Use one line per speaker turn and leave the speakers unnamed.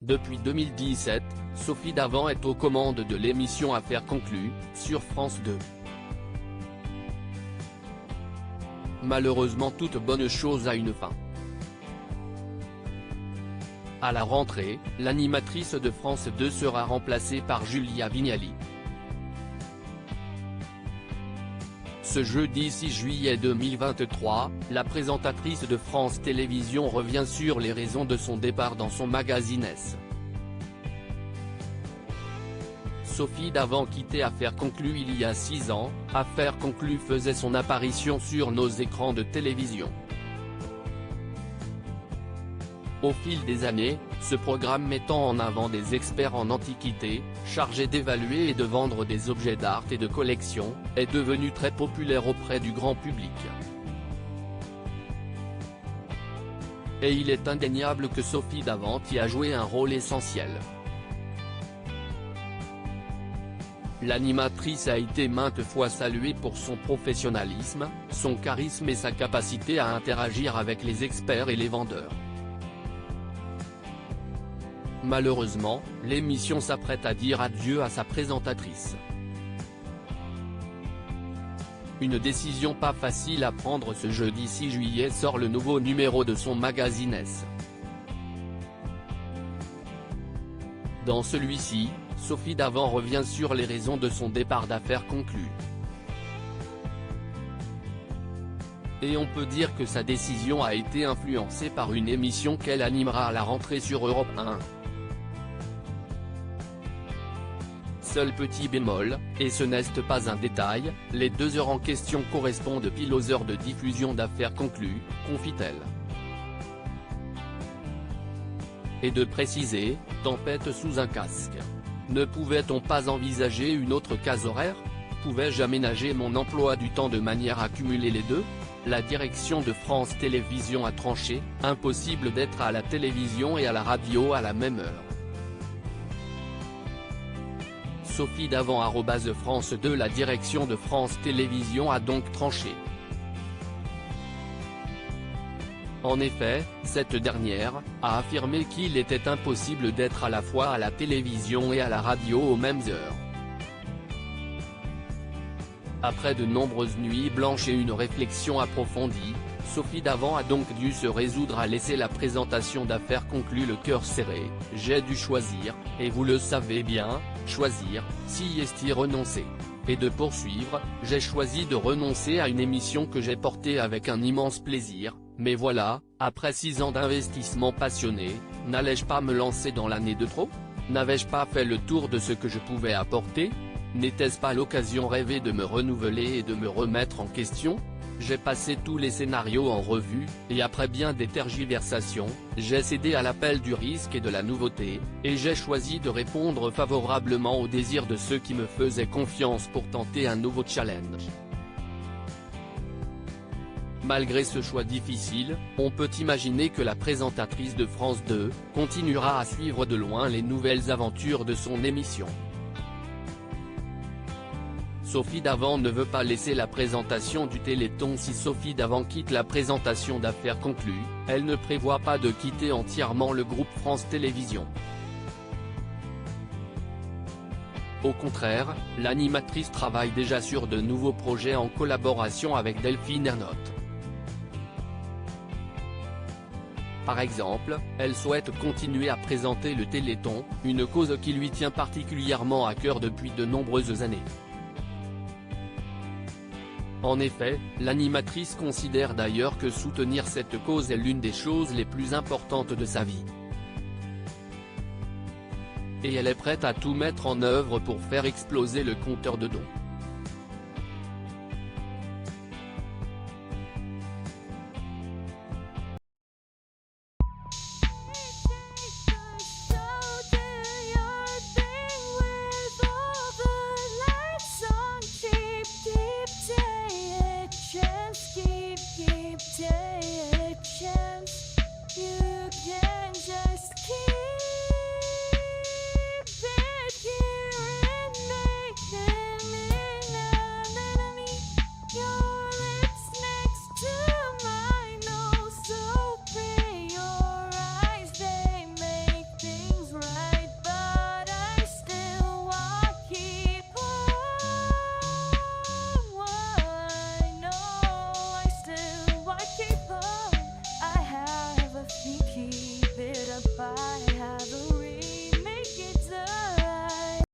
Depuis 2017, Sophie Davant est aux commandes de l'émission Affaires conclues, sur France 2. Malheureusement, toute bonne chose a une fin. À la rentrée, l'animatrice de France 2 sera remplacée par Julia Vignali. Ce jeudi 6 juillet 2023, la présentatrice de France Télévisions revient sur les raisons de son départ dans son magazine S. Sophie Davant quittait Affaires conclues il y a 6 ans, Affaires conclues faisait son apparition sur nos écrans de télévision. Au fil des années, ce programme mettant en avant des experts en antiquité, chargé d'évaluer et de vendre des objets d'art et de collection, est devenu très populaire auprès du grand public. Et il est indéniable que Sophie Davant y a joué un rôle essentiel. L'animatrice a été maintes fois saluée pour son professionnalisme, son charisme et sa capacité à interagir avec les experts et les vendeurs. Malheureusement, l'émission s'apprête à dire adieu à sa présentatrice. Une décision pas facile à prendre. Ce jeudi 6 juillet sort le nouveau numéro de son magazine S. Dans celui-ci, Sophie Davant revient sur les raisons de son départ d'Affaires conclues. Et on peut dire que sa décision a été influencée par une émission qu'elle animera à la rentrée sur Europe 1. Seul petit bémol, et ce n'est pas un détail, les 2 heures en question correspondent pile aux heures de diffusion d'Affaires conclues, confie-t-elle. Et de préciser, tempête sous un casque. Ne pouvait-on pas envisager une autre case horaire? Pouvais-je aménager mon emploi du temps de manière à cumuler les deux? La direction de France Télévisions a tranché, impossible d'être à la télévision et à la radio à la même heure. Sophie Davant @France 2. La direction de France Télévisions a donc tranché. En effet, cette dernière a affirmé qu'il était impossible d'être à la fois à la télévision et à la radio aux mêmes heures. Après de nombreuses nuits blanches et une réflexion approfondie, Sophie Davant a donc dû se résoudre à laisser la présentation d'Affaires conclues le cœur serré. J'ai dû choisir, et vous le savez bien, choisir, si est y renoncer. Et de poursuivre, j'ai choisi de renoncer à une émission que j'ai portée avec un immense plaisir, mais voilà, après 6 ans d'investissement passionné, n'allais-je pas me lancer dans l'année de trop? N'avais-je pas fait le tour de ce que je pouvais apporter? N'était-ce pas l'occasion rêvée de me renouveler et de me remettre en question? J'ai passé tous les scénarios en revue, et après bien des tergiversations, j'ai cédé à l'appel du risque et de la nouveauté, et j'ai choisi de répondre favorablement aux désirs de ceux qui me faisaient confiance pour tenter un nouveau challenge. Malgré ce choix difficile, on peut imaginer que la présentatrice de France 2 continuera à suivre de loin les nouvelles aventures de son émission. Sophie Davant ne veut pas laisser la présentation du Téléthon. Si Sophie Davant quitte la présentation d'Affaires conclues, elle ne prévoit pas de quitter entièrement le groupe France Télévisions. Au contraire, l'animatrice travaille déjà sur de nouveaux projets en collaboration avec Delphine Ernotte. Par exemple, elle souhaite continuer à présenter le Téléthon, une cause qui lui tient particulièrement à cœur depuis de nombreuses années. En effet, l'animatrice considère d'ailleurs que soutenir cette cause est l'une des choses les plus importantes de sa vie. Et elle est prête à tout mettre en œuvre pour faire exploser le compteur de dons.